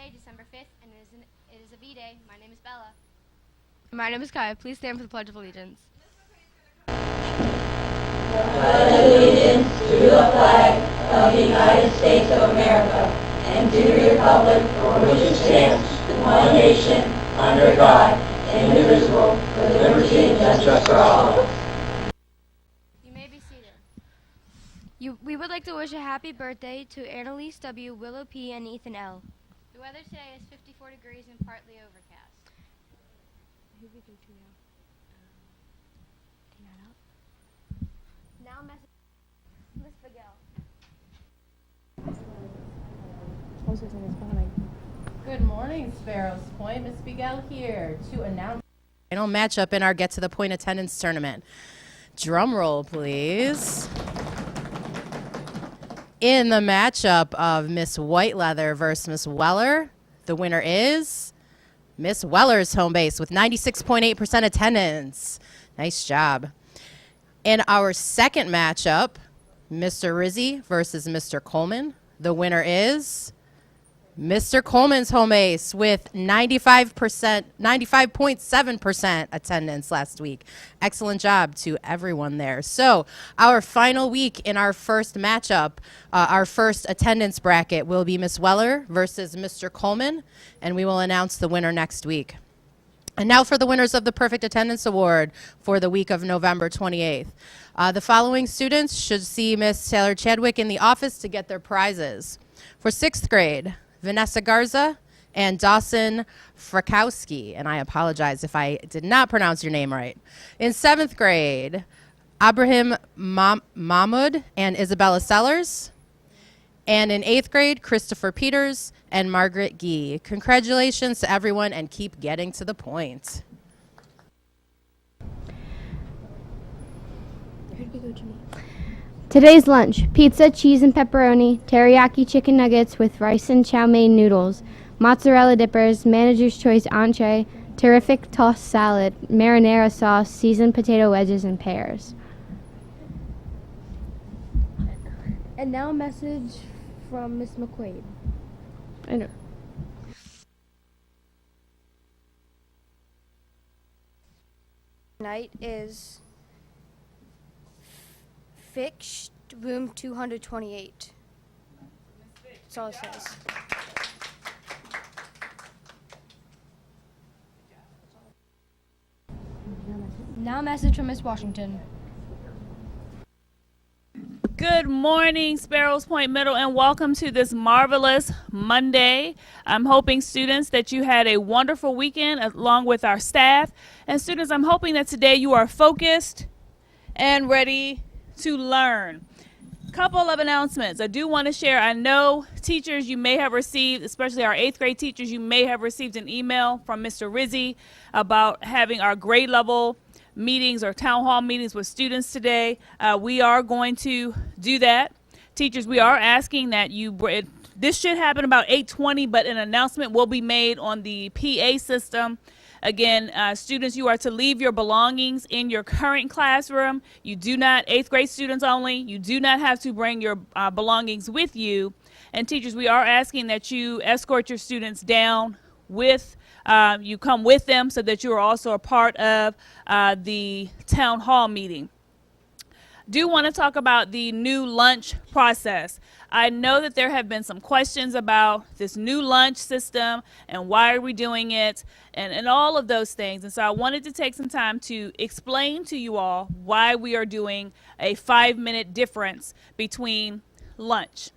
Monday, December 5th, and it is a V-Day. My name is Bella. My name is Kai. Please stand for the Pledge of Allegiance. Allegiance to the flag of the United States of America and to the republic for which it stands, one nation, under God, indivisible, with liberty and justice for all. You may be seated. We would like to wish a happy birthday to Annalise W., Willow P., and Ethan L. The weather today is 54 degrees and partly overcast. Who we go to now? Turn that up. Now message Miss Miguel. Good morning, Sparrows Point. Miss Miguel here to announce the final matchup in our Get to the Point attendance tournament. Drum roll, please. In the matchup of Miss Whiteleather versus Miss Weller, the winner is Miss Weller's home base with 96.8% attendance. Nice job. In our second matchup, Mr. Rizzi versus Mr. Coleman, the winner is Mr. Coleman's home base with 95.7% attendance last week. Excellent job to everyone there. So our final week in our first matchup, our first attendance bracket will be Miss Weller versus Mr. Coleman, and we will announce the winner next week. And now for the winners of the Perfect Attendance Award for the week of November 28th. The following students should see Miss Taylor Chadwick in the office to get their prizes. For 6th grade, Vanessa Garza and Dawson Frakowski, and I apologize if I did not pronounce your name right. In 7th grade, Abraham Mahmoud and Isabella Sellers. And in 8th grade, Christopher Peters and Margaret Gee. Congratulations to everyone and keep getting to the point. Today's lunch: pizza, cheese and pepperoni, teriyaki chicken nuggets with rice and chow mein noodles, mozzarella dippers, manager's choice entree, terrific tossed salad, marinara sauce, seasoned potato wedges, and pears. And now a message from Miss McQuaid. Tonight is fixed room 228. That's all it says. Now a message from Miss Washington. Good morning, Sparrows Point Middle, and welcome to this marvelous Monday. I'm hoping, students, that you had a wonderful weekend along with our staff. And students, I'm hoping that today you are focused and ready to learn. Couple of announcements I do want to share. I know teachers, you may have received, especially our 8th grade teachers, you may have received an email from Mr. Rizzi about having our grade level meetings or town hall meetings with students today. We are going to do that. Teachers, we are asking that this should happen about 8:20, but an announcement will be made on the PA system. Again, students, you are to leave your belongings in your current classroom. You do not, 8th grade students only, you do not have to bring your belongings with you. And teachers, we are asking that you escort your students down with you come with them so that you are also a part of the town hall meeting. Do want to talk about the new lunch process. I know that there have been some questions about this new lunch system and why are we doing it and all of those things. And so I wanted to take some time to explain to you all why we are doing a 5-minute difference between lunch.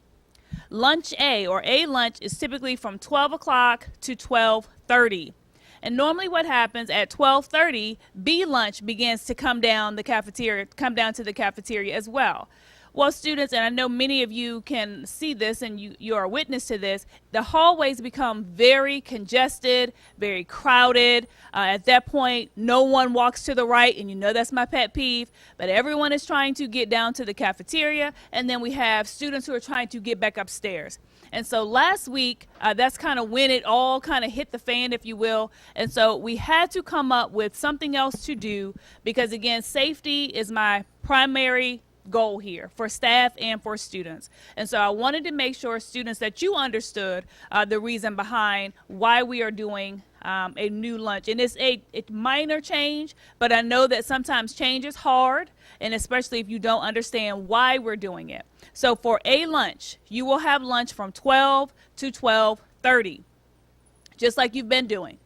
Lunch A, or A lunch, is typically from 12 o'clock to 12:30. And normally what happens at 12:30, B lunch begins to come down to the cafeteria as well. Well, students, and I know many of you can see this and you are a witness to this, the hallways become very congested, very crowded. At that point, no one walks to the right, and you know that's my pet peeve, but everyone is trying to get down to the cafeteria, and then we have students who are trying to get back upstairs. And so last week, that's kind of when it all kind of hit the fan, if you will. And so we had to come up with something else to do because, again, safety is my primary goal here for staff and for students. And so I wanted to make sure, students, that you understood the reason behind why we are doing a new lunch. And it's a minor change, but I know that sometimes change is hard, and especially if you don't understand why we're doing it. So for a lunch, you will have lunch from 12 to 12:30, just like you've been doing.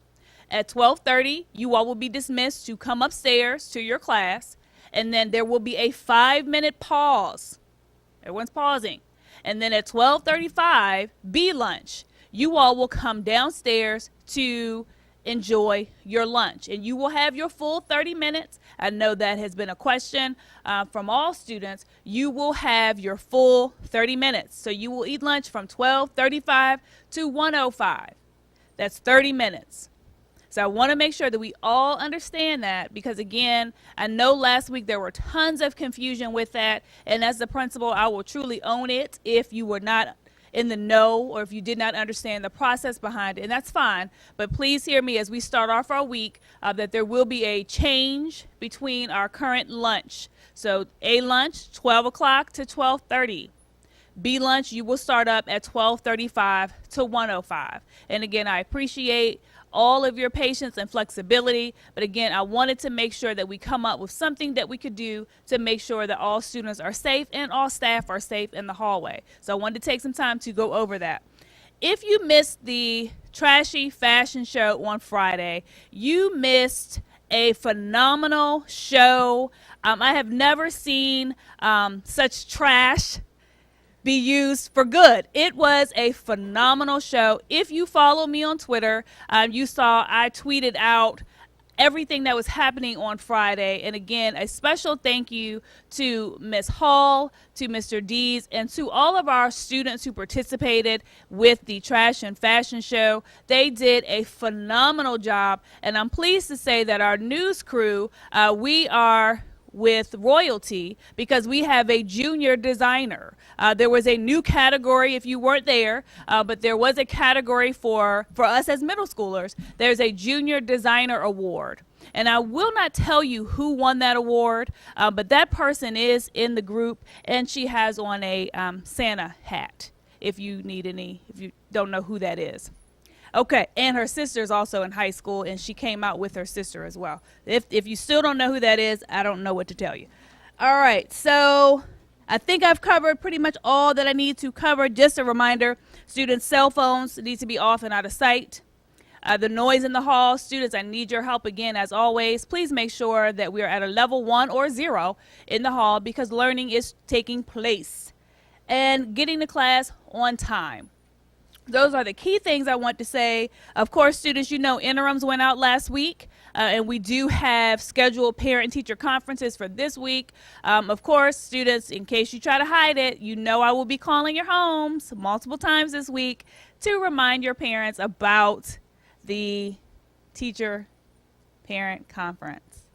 At 12:30, you all will be dismissed to come upstairs to your class, and then there will be a 5-minute pause. Everyone's pausing. And then at 12:35, B lunch. You all will come downstairs to enjoy your lunch, and you will have your full 30 minutes. I know that has been a question from all students. You will have your full 30 minutes. So you will eat lunch from 12:35 to 1:05. That's 30 minutes. So I want to make sure that we all understand that, because again, I know last week there were tons of confusion with that, and as the principal, I will truly own it if you were not in the know or if you did not understand the process behind it, and that's fine. But please hear me as we start off our week that there will be a change between our current lunch. So A lunch, 12 o'clock to 12:30. B lunch, you will start up at 12:35 to 1:05. And again, I appreciate all of your patience and flexibility, but again, I wanted to make sure that we come up with something that we could do to make sure that all students are safe and all staff are safe in the hallway. So I wanted to take some time to go over that. If you missed the Trashy Fashion Show on Friday, you missed a phenomenal show. I have never seen such trash be used for good. It was a phenomenal show. If you follow me on Twitter, you saw I tweeted out everything that was happening on Friday. And again, a special thank you to Ms. Hall, to Mr. Dees, and to all of our students who participated with the Trash and Fashion Show. They did a phenomenal job, and I'm pleased to say that our news crew, we are with royalty because we have a junior designer. There was a new category if you weren't there, but there was a category for us as middle schoolers. There's a junior designer award. And I will not tell you who won that award, but that person is in the group, and she has on a Santa hat, if you don't know who that is. Okay, and her sister's also in high school, and she came out with her sister as well. If you still don't know who that is, I don't know what to tell you. All right, so I think I've covered pretty much all that I need to cover. Just a reminder, students' cell phones need to be off and out of sight. The noise in the hall, students, I need your help again, as always. Please make sure that we are at a level 1 or 0 in the hall because learning is taking place. And getting to class on time. Those are the key things I want to say. Of course, students, you know interims went out last week, and we do have scheduled parent-teacher conferences for this week. Of course, students, in case you try to hide it, you know I will be calling your homes multiple times this week to remind your parents about the teacher-parent conference.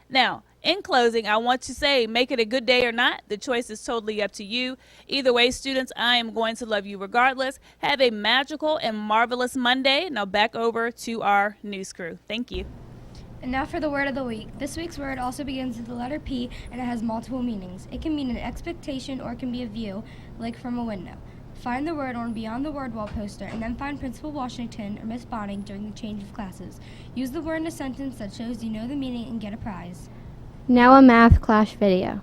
Now, in closing, I want to say, make it a good day or not. The choice is totally up to you. Either way, students, I am going to love you regardless. Have a magical and marvelous Monday. Now back over to our news crew. Thank you. And now for the word of the week. This week's word also begins with the letter P, and it has multiple meanings. It can mean an expectation or it can be a view, like from a window. Find the word on Beyond the Word Wall poster and then find Principal Washington or Miss Bonning during the change of classes. Use the word in a sentence that shows you know the meaning and get a prize. Now a math clash video.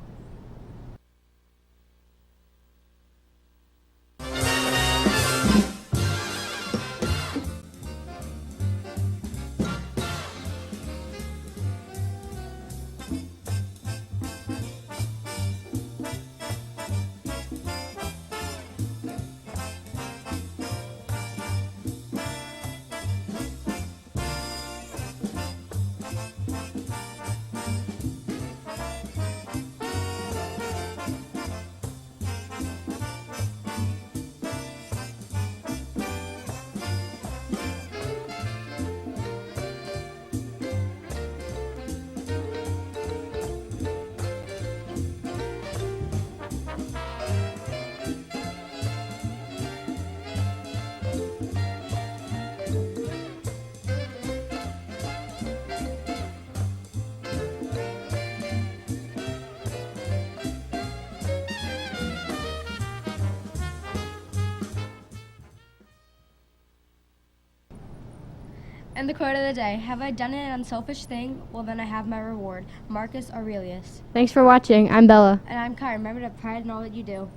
And the quote of the day, have I done an unselfish thing? Well, then I have my reward. Marcus Aurelius. Thanks for watching. I'm Bella. And I'm Kai. Remember to pride in all that you do.